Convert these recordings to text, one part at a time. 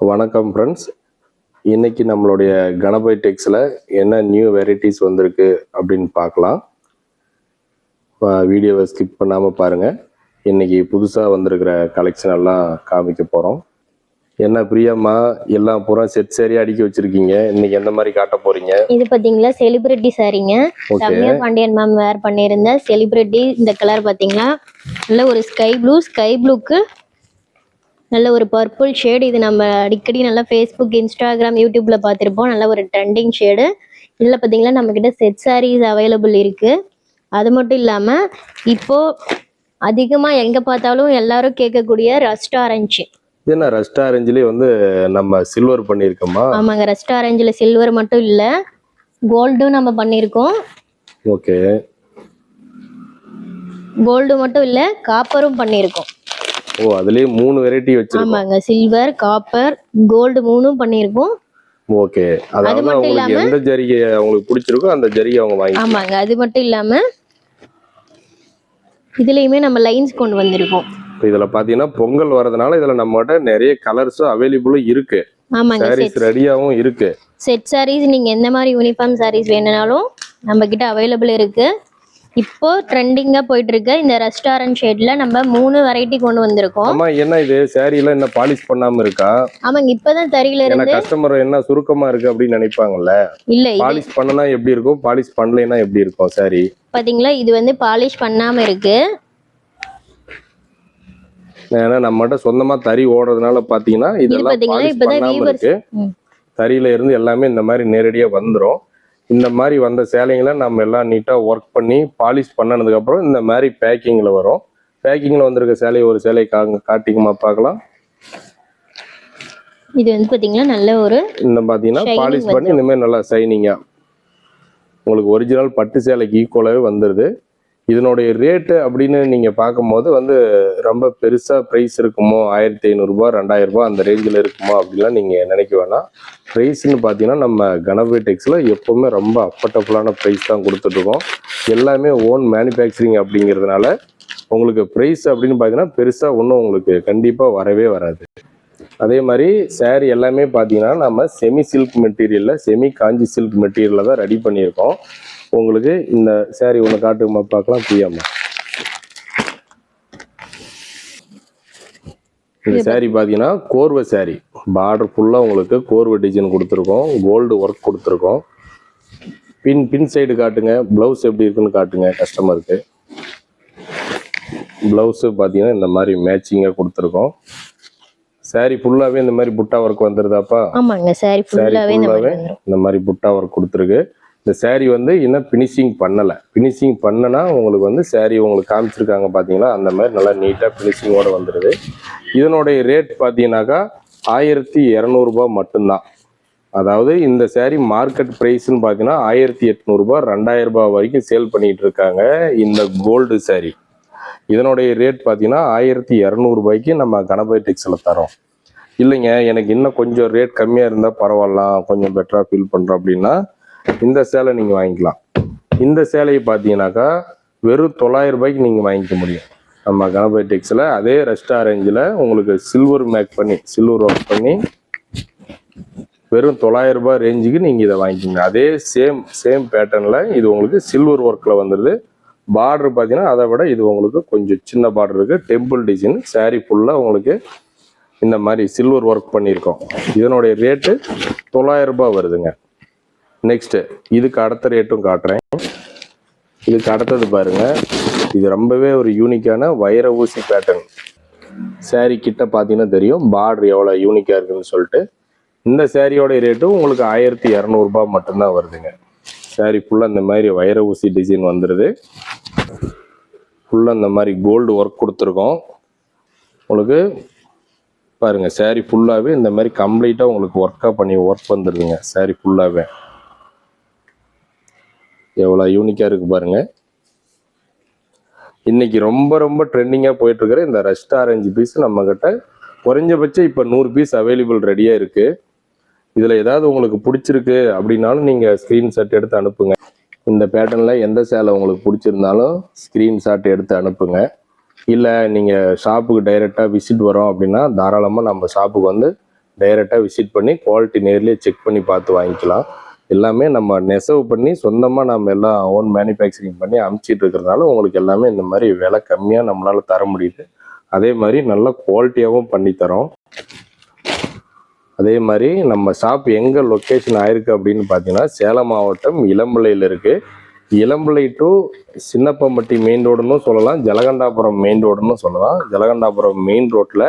வணக்கம் ஃப்ரெண்ட்ஸ். இன்னைக்கு நம்மளுடைய கணபதி டெக்ஸில் என்ன நியூ வெரைட்டிஸ் வந்திருக்கு அப்படின்னு பார்க்கலாம். வீடியோவை ஸ்கிப் பண்ணாமல் பாருங்கள். இன்றைக்கி புதுசாக வந்திருக்கிற கலெக்ஷன் எல்லாம் காமிக்க போகிறோம். என்ன பிரியம்மா, எல்லாம் பூரா செட் சாரியாக அடுக்கி வச்சுருக்கீங்க. இன்னைக்கு எந்த மாதிரி காட்ட போகிறீங்க? இது பார்த்தீங்களா செலிபிரிட்டி சாரிங்க. ரம்யா பாண்டியன் மேம் வேர் பண்ணியிருந்த செலிபிரிட்டி. இந்த கலர் பார்த்தீங்களா நல்ல ஒரு ஸ்கை ப்ளூக்கு நல்ல ஒரு பர்பிள் ஷேடு. இது நம்ம அடிக்கடி நல்லா ஃபேஸ்புக், இன்ஸ்டாகிராம், யூடியூப்ல பார்த்துருப்போம். நல்ல ஒரு ட்ரெண்டிங் ஷேடு. இதில் பார்த்தீங்கன்னா நம்மக்கிட்ட செட் சாரீஸ் அவைலபிள் இருக்குது. அது மட்டும் இல்லாமல் இப்போது அதிகமாக எங்கே பார்த்தாலும் எல்லாரும் கேட்கக்கூடிய ரஸ்ட் ஆரஞ்சு. என்ன ரஸ்ட் ஆரஞ்சிலே வந்து நம்ம சில்வர் பண்ணியிருக்கோமா? ஆமாங்க, ரஸ்ட் ஆரஞ்சில் சில்வர் மட்டும் இல்லை, கோல்டும் நம்ம பண்ணியிருக்கோம். ஓகே, கோல்டு மட்டும் இல்லை, காப்பரும் பண்ணியிருக்கோம். ஓ, அதுலயே 3 வெரைட்டி வச்சிருக்கோம். ஆமாங்க, சில்வர், காப்பர், கோல்டு 3ம் பண்ணியிருக்கோம். ஓகே, அதாவது உங்களுக்கு எந்த ஜரிகை உங்களுக்கு பிடிச்சிருக்கோ அந்த ஜரிகை அவங்க வாங்கி. ஆமாங்க, அது மட்டும் இல்லாம இதுலயுமே நம்ம லைன்ஸ் கொண்டு வந்திருக்கோம். இதுல பாத்தீங்கன்னா பொங்கல் வரதுனால இதுல நம்மகிட்ட நிறைய கலர்ஸும் அவைலபிளும் இருக்கு. ஆமாங்க, சாரீஸ் ரெடியாவும் இருக்கு. செட் சாரீஸ் நீங்க எந்த மாதிரி யூனிஃபார்ம் சாரீஸ் வேணும்னாலும் நம்ம கிட்ட அவைலபிள் இருக்கு. இப்போ ட்ரெண்டிங்கா போயிட்டு இருக்க இந்த ரெஸ்டாரண்ட் ஷேட்ல நம்ம 3 வெரைட்டி கொண்டு வந்திருக்கோம். ஆமா, என்ன இது சாரில என்ன பாலிஷ் பண்ணாம இருக்கா? ஆமாங்க, இப்பதான் தறியில இருந்து. கஸ்டமர் என்ன சுருக்கமா இருக்கு அப்படின்னு நினைப்பாங்கல்ல. இல்ல, பாலிஷ் பண்ணனா எப்படி இருக்கும், பாலிஷ் பண்ணலைன்னா எப்படி இருக்கும் சாரி? பாத்தீங்களா, இது வந்து பாலிஷ் பண்ணாம இருக்கு. ஏன்னா நம்மகிட்ட சொந்தமா தறி ஓடுறதுனால பாத்தீங்கன்னா இதெல்லாம் பாலிஷ் பண்ணாம இருக்கு. தறியில இருந்து எல்லாமே இந்த மாதிரி நேரடியா வந்துரும். இந்த மாதிரி வந்த சேலைங்களை நம்ம எல்லாம் நீட்டாக ஒர்க் பண்ணி பாலிஷ் பண்ணனதுக்கப்புறம் இந்த மாதிரி பேக்கிங்கில் வரும். பேக்கிங்கில் வந்திருக்க சேலை ஒரு சேலை காட்டிக்குமா பார்க்கலாம். இது வந்து பார்த்தீங்கன்னா நல்ல ஒரு இந்த பார்த்தீங்கன்னா பாலிஷ் பண்ணி இந்த மாதிரி நல்லா ஷைனிங்காக உங்களுக்கு ஒரிஜினல் பட்டு சேலைக்கு ஈக்குவலாகவே வந்துடுது. இதனுடைய ரேட்டு அப்படின்னு நீங்கள் பார்க்கும்போது வந்து ரொம்ப பெருசாக ப்ரைஸ் இருக்குமோ, 1500 2000 அந்த ரேஞ்சில் இருக்குமோ அப்படிலாம் நீங்கள் நினைக்க வேணாம். ப்ரைஸ்ன்னு பார்த்தீங்கன்னா நம்ம கணபதி டெக்ஸில் எப்போவுமே ரொம்ப அஃபர்டபுளான ப்ரைஸ் தான் கொடுத்துட்ருக்கோம். எல்லாமே ஓன் மேனுஃபேக்சரிங் அப்படிங்கிறதுனால உங்களுக்கு ப்ரைஸ் அப்படின்னு பார்த்தீங்கன்னா பெருசாக ஒன்றும் உங்களுக்கு கண்டிப்பாக வரவே வராது. அதே மாதிரி சாரீ எல்லாமே பார்த்தீங்கன்னா நம்ம செமி சில்க் மெட்டீரியலில், செமி காஞ்சி சில்க் மெட்டீரியலில் தான் ரெடி பண்ணியிருக்கோம். உங்களுக்கு இந்த சாரீ ஒன்று காட்டுமா பார்க்கலாம் பிரியாமா. இந்த சாரீ பார்த்தீங்கன்னா கோர்வை சாரீ, பார்டர் ஃபுல்லாக உங்களுக்கு கோர்வை டிசைன் கொடுத்துருக்கோம், கோல்டு ஒர்க் கொடுத்துருக்கோம். பின் சைடு காட்டுங்க, ப்ளவுஸ் எப்படி இருக்குன்னு காட்டுங்க கஸ்டமருக்கு. ப்ளவுஸு பார்த்தீங்கன்னா இந்த மாதிரி மேட்சிங்காக கொடுத்துருக்கோம். சாரீ ஃபுல்லாகவே இந்த மாதிரி புட்டா ஒர்க் வந்துருதாப்பா? ஆமாங்க, சாரீ ஃபுல்லாகவே இந்த மாதிரி புட்டா ஒர்க் கொடுத்துருக்கு. இந்த சாரீ வந்து இன்னும் ஃபினிஷிங் பண்ணலை. ஃபினிஷிங் பண்ணனா உங்களுக்கு வந்து சாரீ உங்களுக்கு காமிச்சிருக்காங்க பார்த்தீங்களா, அந்த மாதிரி நல்லா நீட்டாக ஃபினிஷிங்கோடு வந்துடுது. இதனுடைய ரேட் பார்த்தீங்கன்னாக்கா 1200 மட்டும்தான். அதாவது இந்த சாரீ மார்க்கெட் ப்ரைஸ்ன்னு பார்த்தீங்கன்னா 1800 2000 வரைக்கும் சேல் பண்ணிகிட்டு இருக்காங்க இந்த கோல்டு சாரீ. இதனுடைய ரேட் பார்த்தீங்கன்னா 1200 நம்ம கணபதி டெக்ஸில் தரோம். இல்லைங்க எனக்கு இன்னும் கொஞ்சம் ரேட் கம்மியாக இருந்தால் பரவாயில்ல, கொஞ்சம் பெட்டராக ஃபீல் பண்ணுறோம் அப்படின்னா இந்த சேலை நீங்கள் வாங்கிக்கலாம். இந்த சேலையை பார்த்தீங்கன்னாக்கா வெறும் 900 நீங்கள் வாங்கிக்க முடியும் நம்ம கணபதி டெக்ஸில். அதே ரெஸ்டாரண்ட்டில் உங்களுக்கு சில்வர் மேக் பண்ணி, சில்வர் ஒர்க் பண்ணி வெறும் 900 ரேஞ்சுக்கு நீங்கள் இதை வாங்கிக்கிங்க. அதே சேம் பேட்டர்னில் இது உங்களுக்கு சில்வர் ஒர்க்கில் வந்துடுது. பார்டர் பார்த்தீங்கன்னா அதை விட இது உங்களுக்கு கொஞ்சம் சின்ன பார்டர் இருக்குது. டெம்பிள் டிசைன் சாரீ ஃபுல்லாக உங்களுக்கு இந்த மாதிரி சில்வர் ஒர்க் பண்ணியிருக்கோம். இதனுடைய ரேட்டு 900 வருதுங்க. நெக்ஸ்ட்டு இதுக்கு அடுத்த ரேட்டும் காட்டுறேன். இதுக்கு அடுத்தது பாருங்க, இது ரொம்பவே ஒரு யூனிக்கான வைர ஊசி பேட்டர்ன் சாரீ. கிட்ட பார்த்தீங்கன்னா தெரியும் பார்டர் எவ்வளோ யூனிக்காக இருக்குன்னு சொல்லிட்டு. இந்த சாரியோட ரேட்டும் உங்களுக்கு 1200 மட்டும்தான் வருதுங்க. சாரீ ஃபுல்லாக இந்த மாதிரி வைர ஊசி டிசைன் வந்துடுது. ஃபுல்லாக இந்த மாதிரி கோல்டு ஒர்க் கொடுத்துருக்கோம். உங்களுக்கு பாருங்கள் சாரீ ஃபுல்லாகவே இந்த மாதிரி கம்ப்ளீட்டாக உங்களுக்கு ஒர்க் வந்துடுதுங்க. சாரீ ஃபுல்லாகவே எவ்வளோ யூனிக்காக இருக்குது பாருங்கள். இன்றைக்கி ரொம்ப ட்ரெண்டிங்காக போயிட்டுருக்கிற இந்த ரெஸ்ட் ஆரஞ்சு பீஸ் நம்மக்கிட்ட குறைஞ்சபட்சம் இப்போ 100 பீஸ் அவைலபிள் ரெடியாக இருக்குது. இதில் ஏதாவது உங்களுக்கு பிடிச்சிருக்கு அப்படின்னாலும் நீங்கள் ஸ்க்ரீன்ஷாட் எடுத்து அனுப்புங்க. இந்த பேட்டர்னில் எந்த சேலை உங்களுக்கு பிடிச்சிருந்தாலும் ஸ்க்ரீன்ஷாட் எடுத்து அனுப்புங்க. இல்லை நீங்கள் ஷாப்புக்கு டைரெக்டாக விசிட் வரோம் அப்படின்னா தாராளமாக நம்ம ஷாப்புக்கு வந்து டைரெக்டாக விசிட் பண்ணி குவாலிட்டி நேர்லேயே செக் பண்ணி பார்த்து வாங்கிக்கலாம். எல்லாமே நம்ம நெசவு பண்ணி சொந்தமாக நம்ம எல்லாம் ஓன் மேனுஃபேக்சரிங் பண்ணி அமுச்சிட்டு இருக்கிறதுனால உங்களுக்கு எல்லாமே இந்த மாதிரி விலை கம்மியாக நம்மளால் தர முடியுது. அதே மாதிரி நல்ல குவாலிட்டியாகவும் பண்ணித்தரோம். அதே மாதிரி நம்ம ஷாப் எங்கே லொக்கேஷன் ஆயிருக்கு அப்படின்னு பார்த்தீங்கன்னா சேலம் மாவட்டம் இளம்பிள்ளையில் இருக்குது. இளம்பிள்ளை டு சின்னப்பம்பட்டி மெயின் ரோடுன்னு சொல்லலாம், ஜலகண்டாபுரம் மெயின் ரோடுன்னு சொல்லலாம். ஜலகண்டாபுரம் மெயின் ரோட்டில்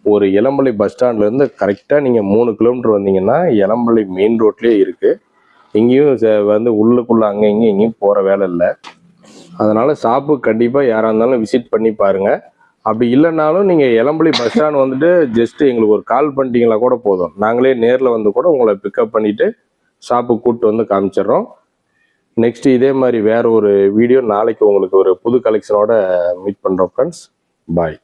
ஒரு இளம்பிள்ளை பஸ் ஸ்டாண்ட்லேருந்து கரெக்டாக நீங்கள் 3 கிலோமீட்டர் வந்தீங்கன்னா இளம்பிள்ளை மெயின் ரோட்லேயே இருக்குது. எங்கேயும் வந்து உள்ளுக்குள்ளே அங்கே எங்கேயும் போகிற வேலை இல்லை. அதனால் ஷாப்பு கண்டிப்பாக யாராக இருந்தாலும் விசிட் பண்ணி பாருங்கள். அப்படி இல்லைனாலும் நீங்கள் இளம்பிள்ளை பஸ் ஸ்டாண்ட் வந்துட்டு ஜஸ்ட்டு எங்களுக்கு ஒரு கால் பண்ணிட்டீங்களா கூட போதும், நாங்களே நேரில் வந்து கூட உங்களை பிக்கப் பண்ணிவிட்டு ஷாப்புக்கு கூப்பிட்டு வந்து காமிச்சிடுறோம். நெக்ஸ்ட் இதே மாதிரி வேற ஒரு வீடியோ நாளைக்கு உங்களுக்கு ஒரு புது கலெக்ஷனோட மீட் பண்ணுறோம் ஃப்ரெண்ட்ஸ். பாய்.